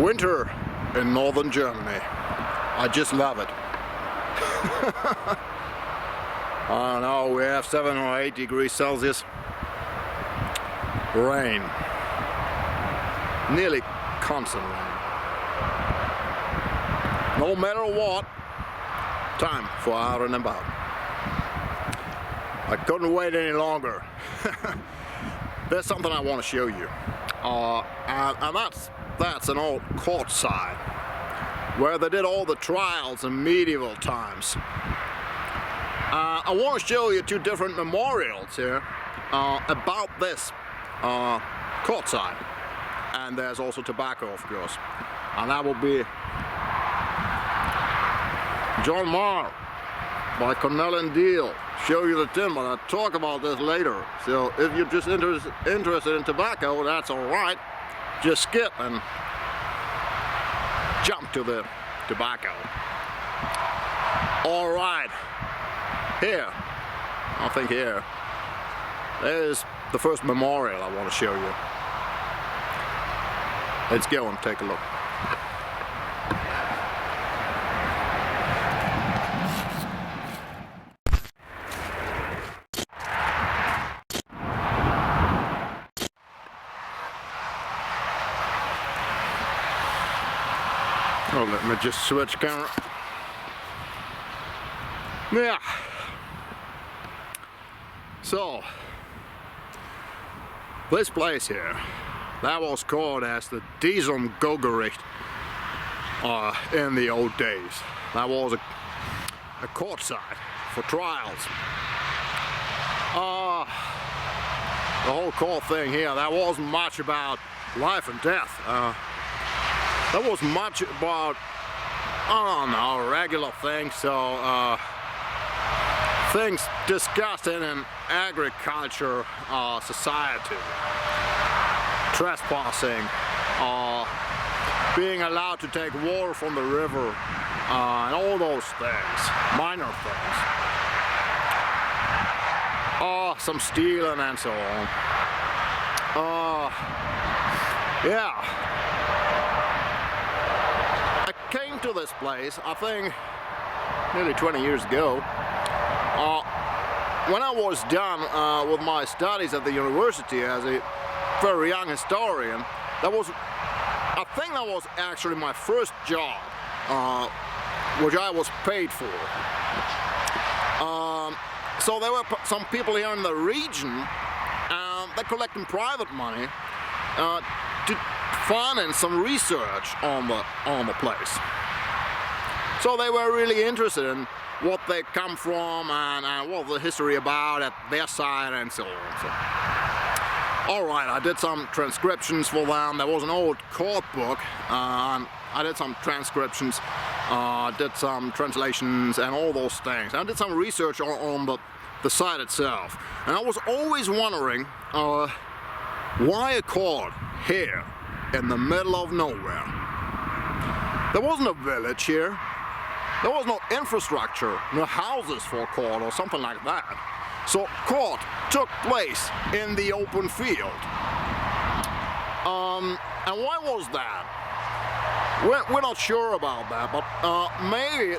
Winter in northern Germany. I just love it. I don't know, we have 7 or 8 degrees Celsius. Rain. Nearly constant rain. No matter what, time for out and about. I couldn't wait any longer. There's something I want to show you. And that's an old court side where they did all the trials in medieval times. I want to show you 2 different memorials here about this court side. And there's also tobacco, of course. And that will be John Marr by Cornell and Diehl. Show you the tin, but I'll talk about this later. So if you're just interested in tobacco, that's alright. Just skip and jump to the tobacco. Alright, here, I think here, there's the first memorial I want to show you. Let's go and take a look. Oh, let me just switch camera. Yeah. So, this place here, that was called as the Diehl in the old days. That was a court side for trials. The whole court thing here, that wasn't much about life and death. That was much about, I don't know, regular things. So things discussed in an agriculture society. Trespassing, being allowed to take water from the river, and all those things, minor things. Some stealing and so on. Yeah. I came to this place, I think, nearly 20 years ago. When I was done with my studies at the university as a very young historian, I think that was actually my first job, which I was paid for. So there were some people here in the region that collected private money to finance some research on the place. So they were really interested in what they come from and what the history about at their side and so on. So, alright, I did some transcriptions for them. There was an old court book, and I did some transcriptions, did some translations and all those things. I did some research on the site itself. And I was always wondering why a court here in the middle of nowhere. There wasn't a village here. There was no infrastructure, no houses for a court or something like that. So court took place in the open field. And why was that? We're not sure about that, but maybe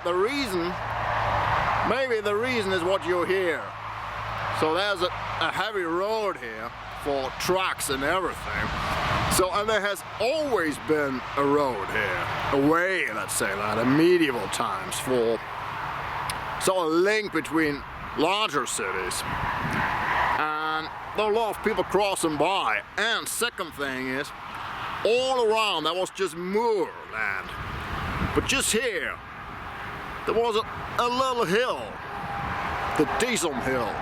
the reason is what you hear. So there's a heavy road here for trucks and everything. So, and there has always been a road here, a way, let's say that, in medieval times, for so a link between larger cities. And there are a lot of people crossing by. And second thing is, all around there was just moor land. But just here, there was a little hill, the Diehl Hill,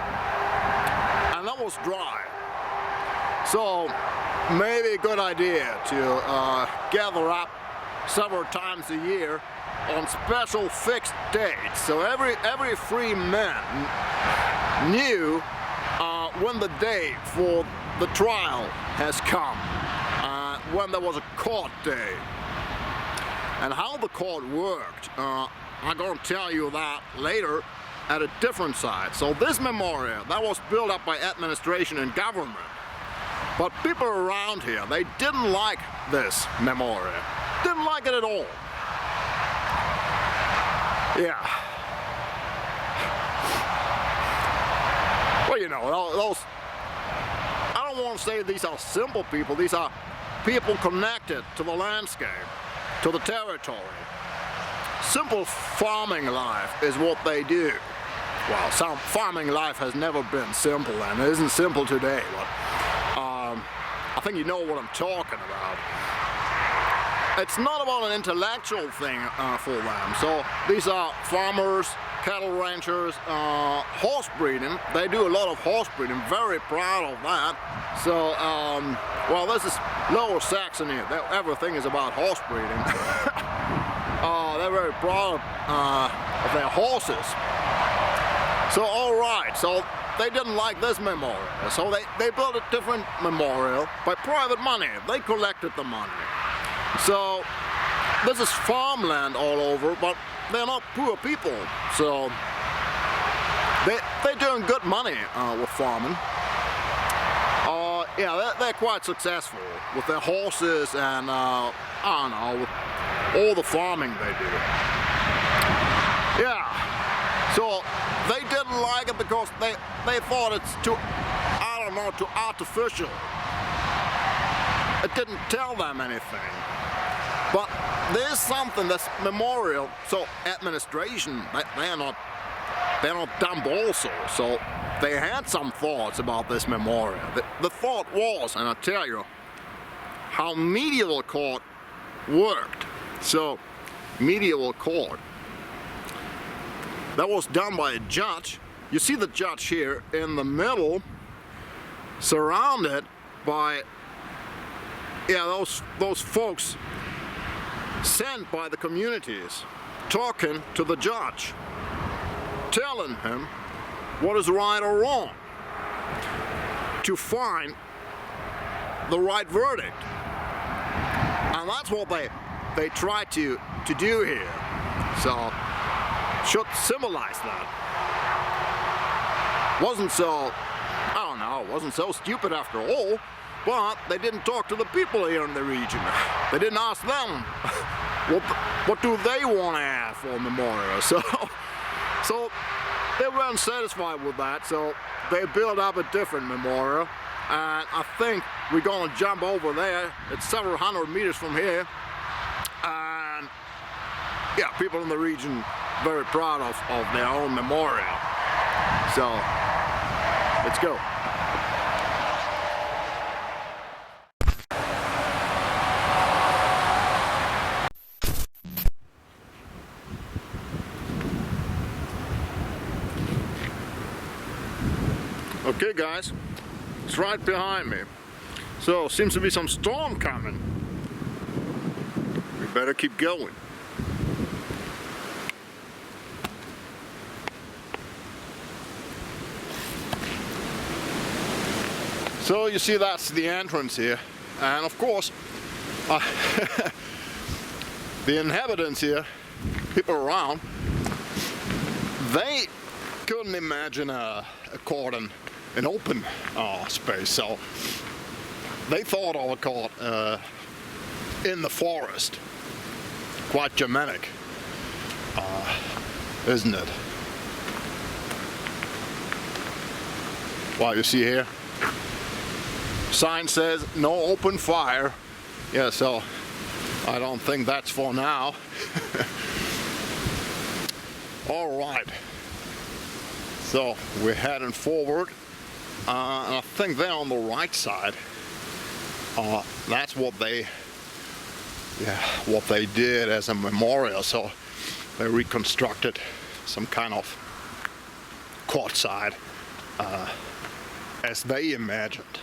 and that was dry. So maybe a good idea to gather up several times a year on special fixed dates. So every free man knew when the day for the trial has come, when there was a court day. And how the court worked, I'm going to tell you that later at a different site. So this memorial, that was built up by administration and government. But people around here, they didn't like this memorial. Didn't like it at all. Yeah. Well, you know, those, I don't want to say these are simple people. These are people connected to the landscape, to the territory. Simple farming life is what they do. Well, some farming life has never been simple, and it isn't simple today, but I think you know what I'm talking about. It's not about an intellectual thing for them. So these are farmers, cattle ranchers, horse breeding. They do a lot of horse breeding, very proud of that. So, well, this is Lower Saxony. Everything is about horse breeding. They're very proud of their horses. So, all right, so they didn't like this memorial. So they built a different memorial by private money. They collected the money. So this is farmland all over, but they're not poor people. So they're doing good money with farming. Yeah, they're quite successful with their horses and I don't know, with all the farming they do. Yeah. So they didn't like it because they thought it's too, I don't know, too artificial. It didn't tell them anything. But there's something that's memorial. So administration, they're not dumb also. So they had some thoughts about this memorial. The thought was, and I tell you, how medieval court worked. So medieval court, that was done by a judge. You see the judge here in the middle, surrounded by, yeah, those folks sent by the communities, talking to the judge, telling him what is right or wrong, to find the right verdict. And that's what they try to do here. So should symbolize that. Wasn't so, I don't know, wasn't so stupid after all, but they didn't talk to the people here in the region. They didn't ask them what do they want to have for a memorial. So they weren't satisfied with that, so they built up a different memorial. And I think we're gonna jump over there. It's several hundred meters from here. And yeah, people in the region very proud of their own memorial. So let's go. Okay guys, it's right behind me. So seems to be some storm coming. We better keep going. So you see that's the entrance here, and of course the inhabitants here, people around, they couldn't imagine a court in an open space, so they thought of a court in the forest. Quite Germanic, isn't it? Well, you see here, sign says no open fire. Yeah, so I don't think that's for now. All right, so we're heading forward, and I think they're on the right side. That's what they did as a memorial. So they reconstructed some kind of courtside as they imagined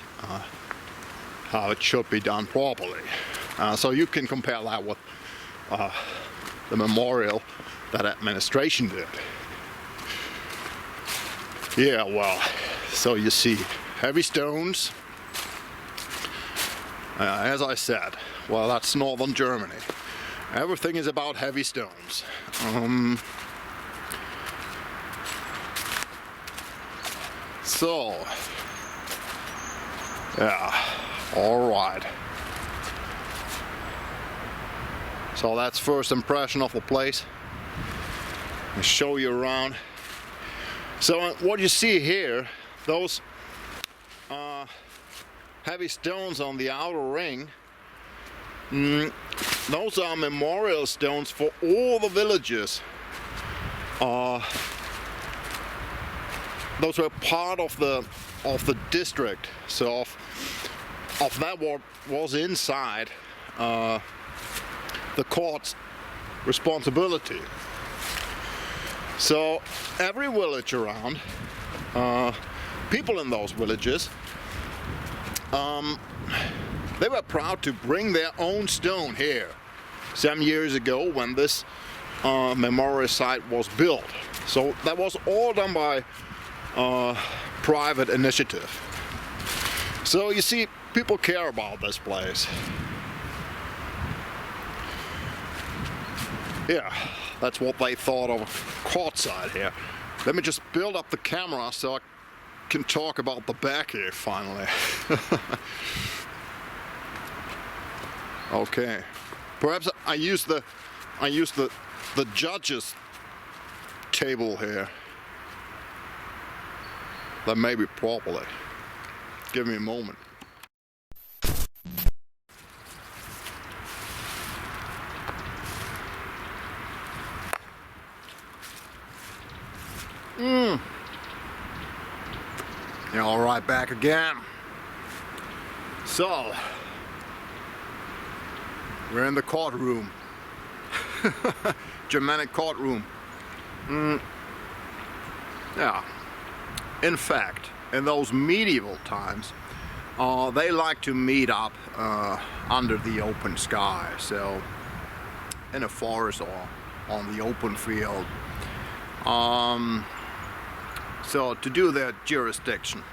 how it should be done properly. So you can compare that with the memorial that administration did. Yeah, well, so you see heavy stones. As I said, well, that's northern Germany. Everything is about heavy stones. So, yeah, all right. So that's first impression of the place. I'll show you around. So what you see here, those heavy stones on the outer ring, those are memorial stones for all the villages. Those were part of the district. So of that what was inside the court's responsibility. So every village around, people in those villages, they were proud to bring their own stone here some years ago when this memorial site was built. So that was all done by private initiative. So you see, people care about this place. Yeah, that's what they thought of a court side here. Let me just build up the camera so I can talk about the back here finally. Okay, perhaps I use the judges table here. That may be properly. Give me a moment. Yeah, all right, back again. So, we're in the courtroom. Germanic courtroom. Yeah. In fact, in those medieval times, they like to meet up under the open sky. So, in a forest or on the open field. So to do their jurisdiction,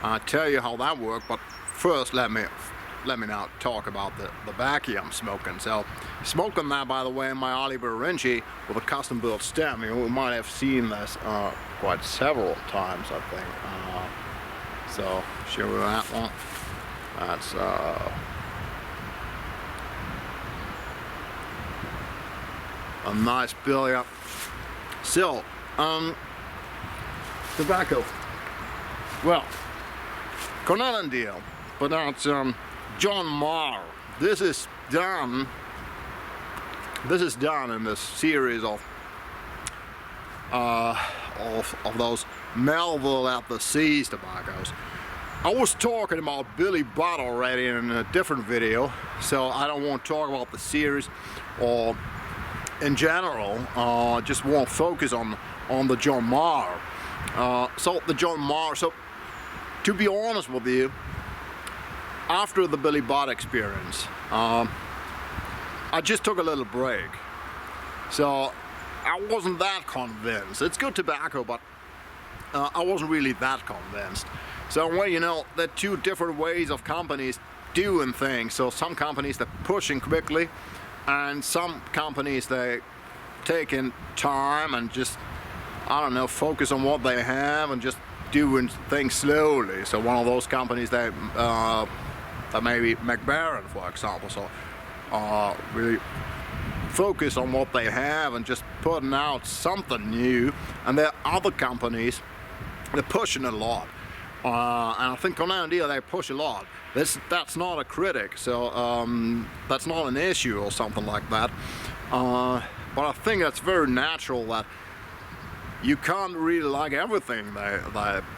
I'll tell you how that worked. But first, let me now talk about the baccy I'm smoking. So, smoking that, by the way, in my Oliver Renchi with a custom-built stem. You might have seen this quite several times, I think. So, show you that one. That's a nice billiard. So, tobacco. Well, Cornell and Diehl, but that's John Marr. This is done in this series of those Melville at the Seas tobaccos. I was talking about Billy Budd already in a different video, so I don't want to talk about the series or in general. Just want to focus on the John Marr. So the John Marr. So to be honest with you, after the Billy Budd experience, I just took a little break. So I wasn't that convinced. It's good tobacco, but I wasn't really that convinced. So, well, you know, there are two different ways of companies doing things. So some companies, they're pushing quickly, and some companies, they taking time and just, I don't know, focus on what they have and just doing things slowly. So one of those companies, that maybe McBaron, for example, so really focus on what they have and just putting out something new. And there are other companies, they're pushing a lot. And I think Cornell and Diehl, they push a lot. That's not a critic, so that's not an issue or something like that. But I think that's very natural that you can't really like everything they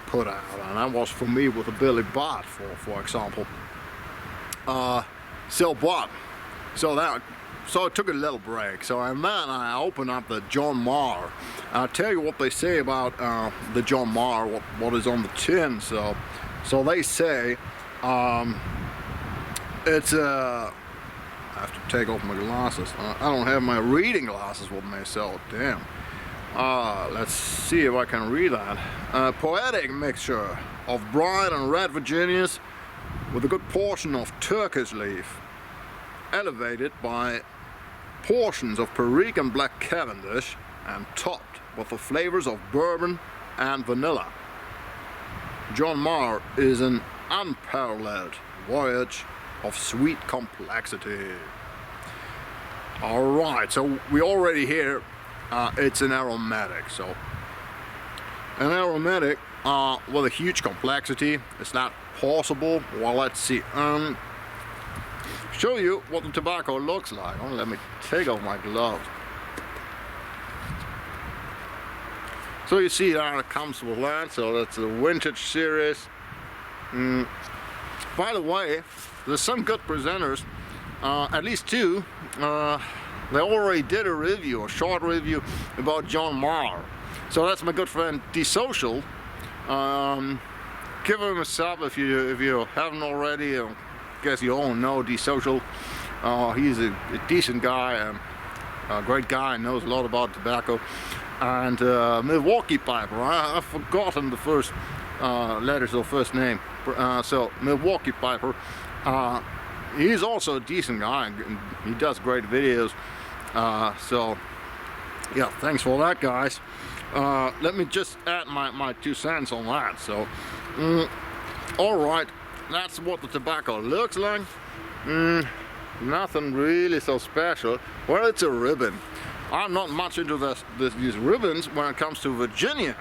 put out, and that was for me with the Billy Budd, for example. So I took a little break. So and then I opened up the John Marr. I'll tell you what they say about the John Marr, what is on the tin. So they say it's I have to take off my glasses. I don't have my reading glasses with me, so damn. Let's see if I can read that. Poetic mixture of bright and red Virginias with a good portion of Turkish leaf, elevated by portions of Perique and Black Cavendish, and topped with the flavors of bourbon and vanilla. John Marr is an unparalleled voyage of sweet complexity. Alright, so we already hear it's an aromatic. So an aromatic with a huge complexity. Is that possible? Well, let's see. Show you what the tobacco looks like. Oh, let me take off my gloves. So you see that it comes with that. So that's the vintage series. By the way, there's some good presenters, at least two. They already did a review, a short review about John Marr. So that's my good friend Diehl. Give him a sub if you haven't already. I guess you all know Diehl. He's a decent guy, a great guy, knows a lot about tobacco. And Milwaukee Piper. I've forgotten the first letters or first name. So Milwaukee Piper. He's also a decent guy, and he does great videos. So yeah, thanks for that, guys. Let me just add my 2 cents on that. So alright, that's what the tobacco looks like. Nothing really so special. Well, it's a ribbon. I'm not much into these ribbons when it comes to Virginia,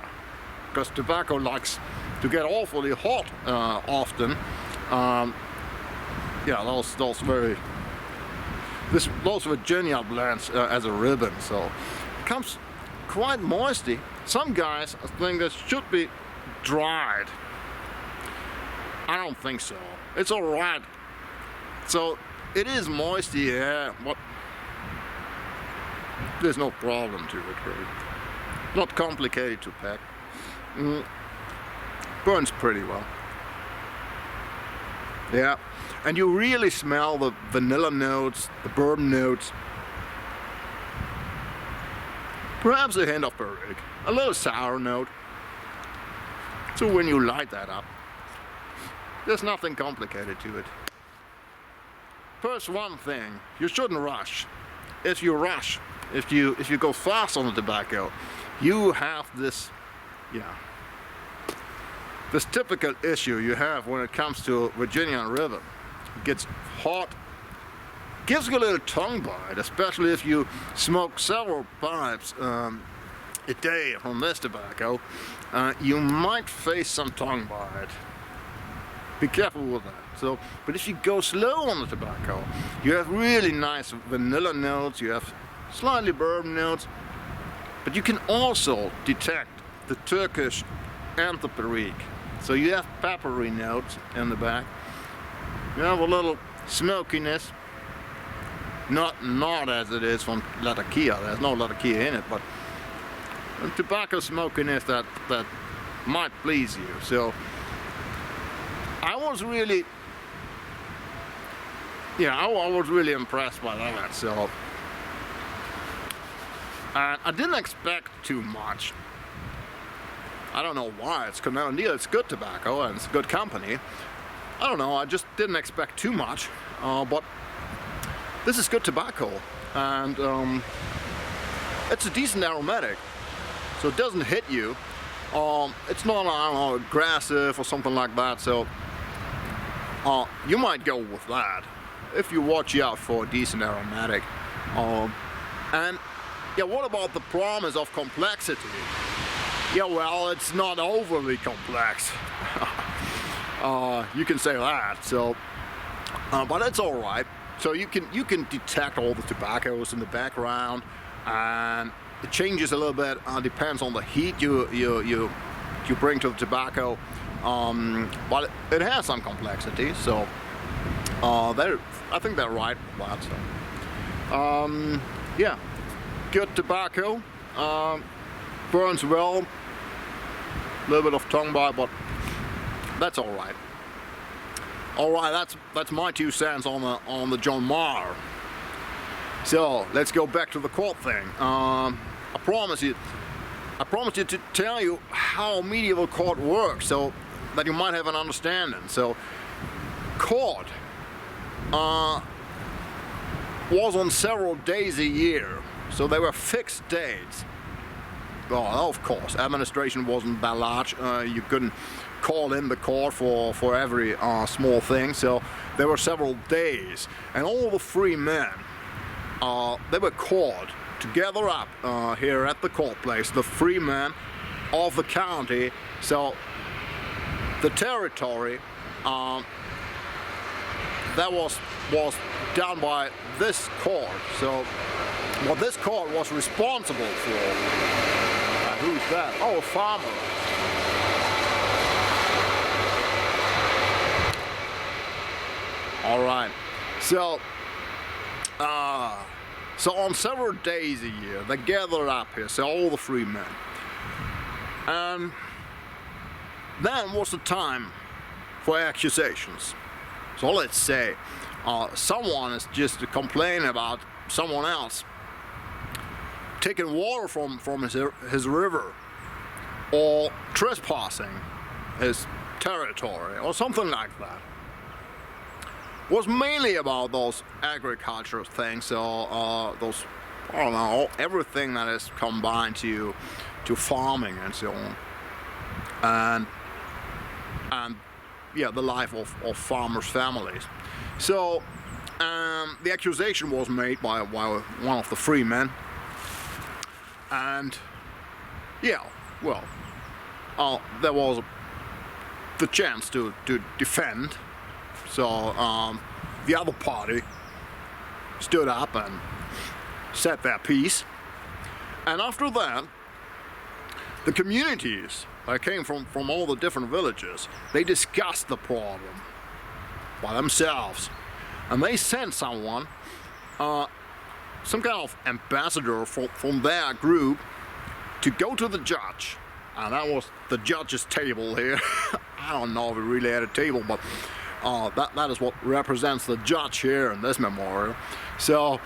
because tobacco likes to get awfully hot often. Yeah, those Virginia blends as a ribbon, so it comes quite moisty. Some guys think that should be dried. I don't think so. It's alright. So it is moisty, yeah, but there's no problem to it, really. Not complicated to pack. Burns pretty well. Yeah, and you really smell the vanilla notes, the bourbon notes. Perhaps a hint of barrique, a little sour note. So when you light that up, there's nothing complicated to it. First, one thing, you shouldn't rush. If you rush, if you go fast on the tobacco, you have this, this typical issue you have when it comes to Virginia ribbon. It gets hot, gives you a little tongue bite, especially if you smoke several pipes a day from this tobacco. You might face some tongue bite. Be careful with that. So, but if you go slow on the tobacco, you have really nice vanilla notes, you have slightly bourbon notes, but you can also detect the Turkish and the barrique. So you have peppery notes in the back. You have a little smokiness, not as it is from Latakia. There's no Latakia in it, but a tobacco smokiness that might please you. So I was really, I was really impressed by that. So I didn't expect too much. I don't know why. It's Cornell and Diehl. It's good tobacco and it's good company. I don't know. I just didn't expect too much. But this is good tobacco, and it's a decent aromatic, so it doesn't hit you. It's not, I don't know, aggressive or something like that. So you might go with that if you watch out for a decent aromatic. And yeah, what about the promise of complexity? Yeah, well, it's not overly complex. You can say that. So, but it's all right. So you can detect all the tobaccos in the background, and it changes a little bit. Depends on the heat you bring to the tobacco. But it has some complexity. So, I think they're right about that. So, yeah, good tobacco. Burns well. A little bit of tongue bite, but that's all right. All right, that's my 2 cents on the John Marr. So let's go back to the chord thing. I promise you to tell you how medieval chord works, so that you might have an understanding. So chord was on several days a year, so they were fixed dates. Well, of course, administration wasn't that large. You couldn't call in the court for every small thing, so there were several days, and all the free men they were called to gather up here at the court place, the free men of the county. So the territory that was done by this court. So what this court was responsible for. Who's that? Oh, a farmer. All right. So on several days a year, they gather up here, so all the free men. And then was the time for accusations. So let's say someone is just complaining about someone else taking water from his river, or trespassing his territory, or something like that. It was mainly about those agricultural things, or those, I don't know, everything that is combined to farming and so on, and yeah, the life of farmers' families. So the accusation was made by one of the free men, and yeah, well, there was the chance to defend. So the other party stood up and said their piece, and after that, the communities that came from all the different villages, they discussed the problem by themselves, and they sent someone, some kind of ambassador from their group, to go to the judge, and that was the judge's table here. I don't know if we really had a table, but that is what represents the judge here in this memorial. So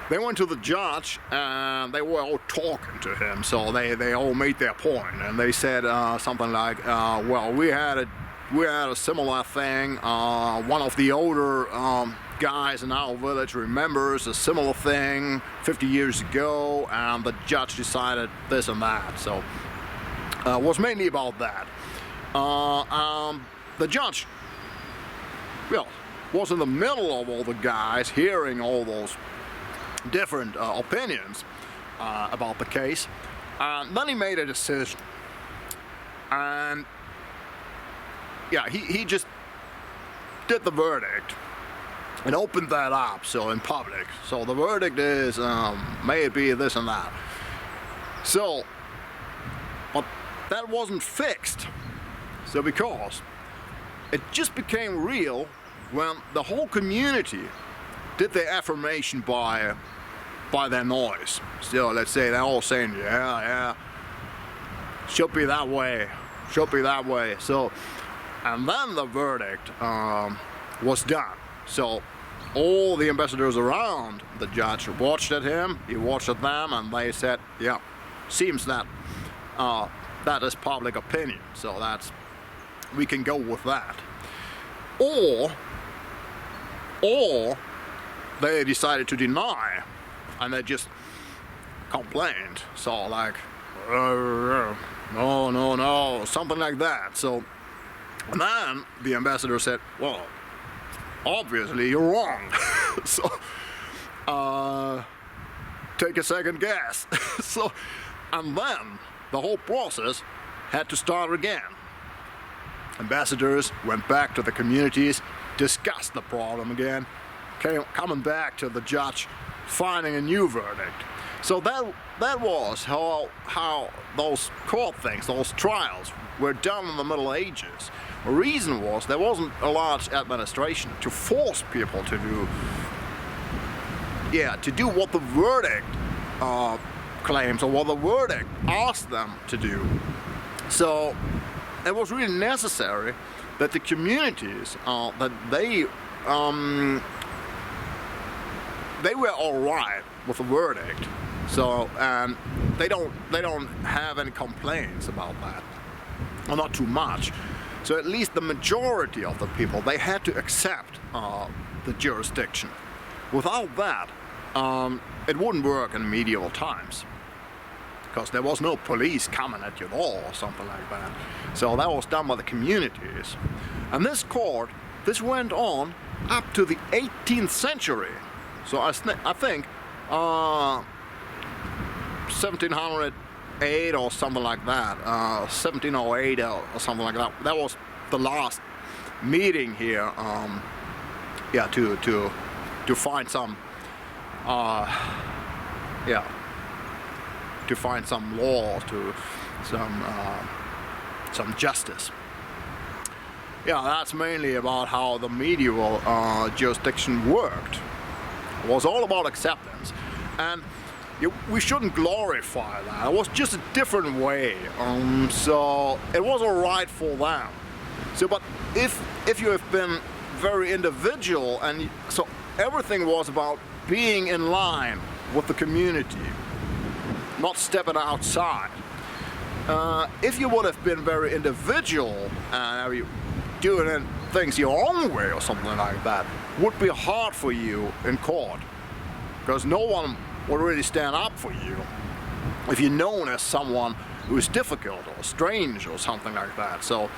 they went to the judge and they were all talking to him. So they all made their point, and they said something like, well, we had a similar thing. One of the older guys in our village remembers a similar thing 50 years ago, and the judge decided this and that. So it was mainly about that. The judge, well, was in the middle of all the guys hearing all those different opinions about the case, and then he made a decision. And yeah, he just did the verdict and opened that up, so in public. So the verdict is, may it be this and that. So, but that wasn't fixed. So because it just became real when the whole community did their affirmation by their noise. So let's say they're all saying, yeah, should be that way, should be that way. So, and then the verdict was done. So all the ambassadors around the judge watched at him, he watched at them, and they said, yeah, seems that that is public opinion, so we can go with that. Or they decided to deny, and they just complained. So like, no, something like that. So, and then the ambassador said, well, obviously you're wrong. So, take a second guess. So, and then the whole process had to start again. Ambassadors went back to the communities, discussed the problem again, coming back to the judge, finding a new verdict. So that was how those court things, those trials, were done in the Middle Ages. The reason was there wasn't a large administration to force people to do what the verdict claims, or what the verdict asked them to do. So it was really necessary that the communities that they were all right with the verdict. So they don't have any complaints about that, or not too much. So at least the majority of the people, they had to accept the jurisdiction. Without that, it wouldn't work in medieval times, because there was no police coming at you at all or something like that. So that was done by the communities. And this court, this went on up to the 18th century. So I think 1708 or something like that, 1708 or something like that. That was the last meeting here. Yeah, to find some, yeah, to find some law, to some justice. Yeah, that's mainly about how the medieval jurisdiction worked. It was all about acceptance, and we shouldn't glorify that. It was just a different way. So it was all right for them. So, but if you have been very individual, and so everything was about being in line with the community, not stepping outside. If you would have been very individual and doing things your own way or something like that, would be hard for you in court, because no one would really stand up for you if you're known as someone who is difficult or strange or something like that. So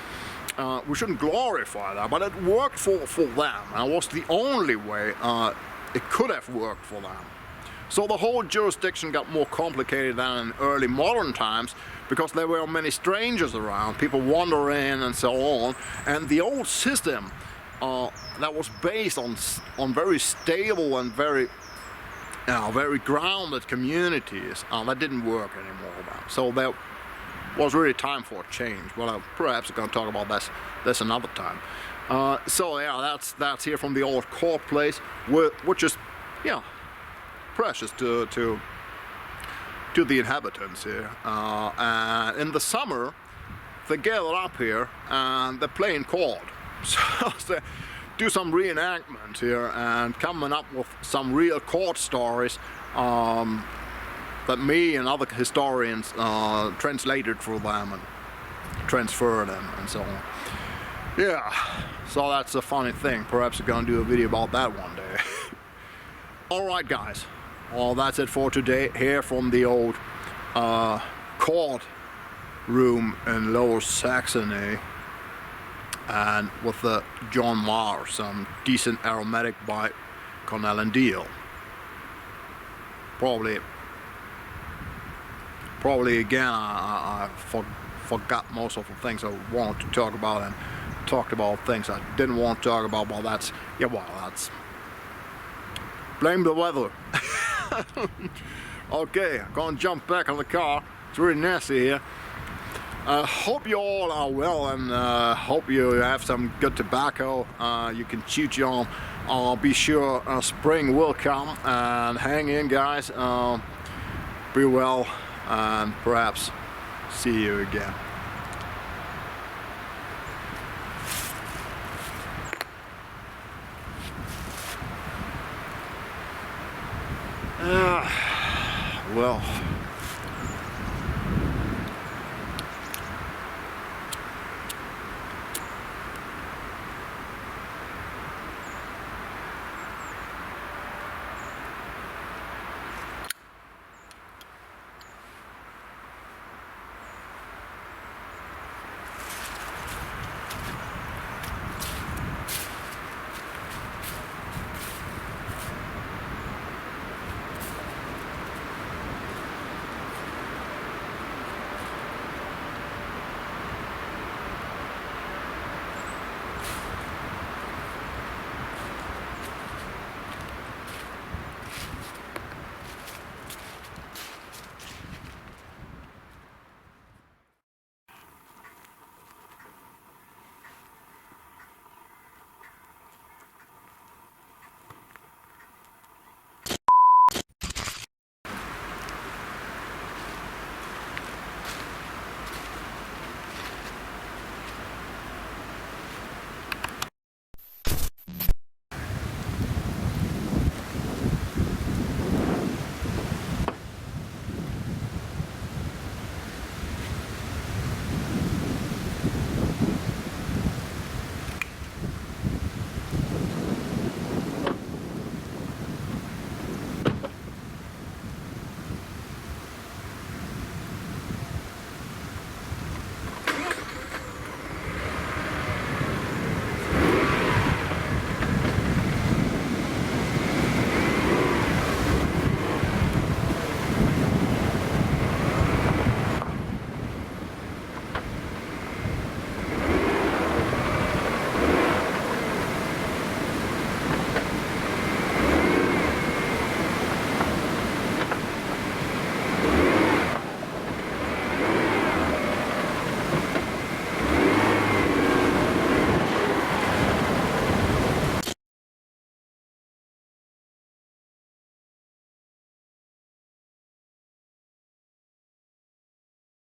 we shouldn't glorify that, but it worked for them, and it was the only way it could have worked for them. So the whole jurisdiction got more complicated than in early modern times, because there were many strangers around, people wandering and so on, and the old system that was based on very stable and very grounded communities, that didn't work anymore. So there was really time for a change. Well, perhaps we're going to talk about this another time. So yeah, that's here from the old court place, which is, yeah, precious to the inhabitants here. And in the summer, they gather up here and they're playing court. So they do some reenactment here and coming up with some real court stories that me and other historians translated for them and transferred them and so on. Yeah, so that's a funny thing. Perhaps we're gonna do a video about that one day. Alright guys, well that's it for today here from the old court room in Lower Saxony, and with the John Marr, some decent aromatic by Cornell and Diehl. Probably again I forgot most of the things I wanted to talk about and talked about things I didn't want to talk about. Well, that's, yeah, well, that's, blame the weather. Okay, I'm gonna jump back in the car. It's really nasty here. I hope you all are well, and hope you have some good tobacco you can chew on. Be sure spring will come, and hang in guys. Be well, and perhaps see you again. Well.